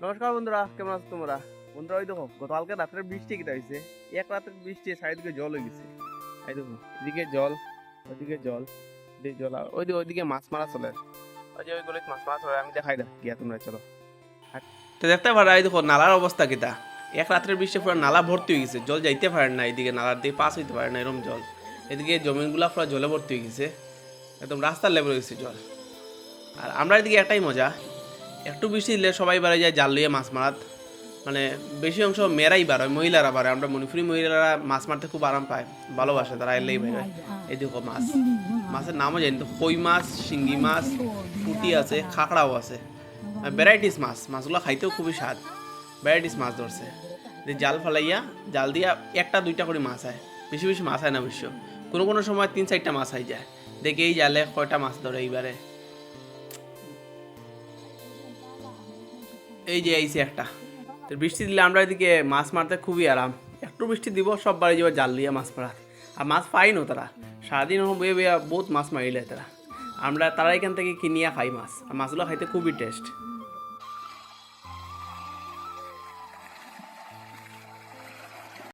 নমস্কার বন্ধুরা, কেমন আছো তোমরা? বন্ধুরা, ওই দেখো গতকালকে রাত্রে বৃষ্টি কিটা হয়েছে। এক রাতের বৃষ্টি চারিদিকে জল হয়ে গেছে। এই দেখো, এদিকে জল, ওইদিকে জল, এদিকে জল, আর ওইদিকে মাছ মারা চলে। ওই যে ওই গলিতে মাছ মারা চলে, আমি দেখাই না গিয়া, তোমরা চলো। তো দেখতে পারো, এই দেখো নালার অবস্থা কিটা। এক রাত্রের বৃষ্টি পুরো নালা ভর্তি হয়ে গেছে, জল যাইতে পারে না, এদিকে নালার দিকে পাস হইতে পারে না, এরকম জল। এদিকে জমিনগুলা পুরো জলে ভর্তি হয়ে গেছে, একদম রাস্তার লেভেল হয়ে গেছে জল। আর আমরা এদিকে একটাই মজা, একটু বৃষ্টি দিলে সবাই বাড়ি যায় জাল লিয়ে মাছ মারাত। মানে বেশি অংশ মেয়েরাই বার হয়, মহিলারা বাড়ে। আমরা মণিপুরি মহিলারা মাছ মারতে খুব আরাম পায়, ভালোবাসে, তারা এলেই বের হয়। এই দেখো মাছ, মাছের নামও জানি তো, কই মাছ, শিঙ্গি মাছ, পুঁটি আছে, খাকড়াও আছে, ভ্যারাইটিস মাছ। মাছগুলো খাইতেও খুবই স্বাদ, ভ্যারাইটিস মাছ ধরছে। জাল ফালাইয়া, জাল দিয়া একটা দুইটা করে মাছ হয়, বেশি বেশি মাছ হয় না অবশ্য। কোনো কোনো সময় 3-4টা মাছ হয়ে যায়। দেখে এই জালে কয়টা মাছ ধরে এইবারে। এই যে এইছে একটা। তো বৃষ্টি দিলে আমরা এদিকে মাছ মারতে খুবই আরাম। একটু বৃষ্টি দিব, সব বাড়ি যাবে জাল দিয়ে মাছ মারা। আর মাছ পাইনও তারা, সারাদিন বয়ে বয়ে বহুত মাছ মারিলে তারা। আমরা তারা এখান থেকে কিনিয়া খাই মাছ, আর মাছগুলো খাইতে খুবই টেস্ট।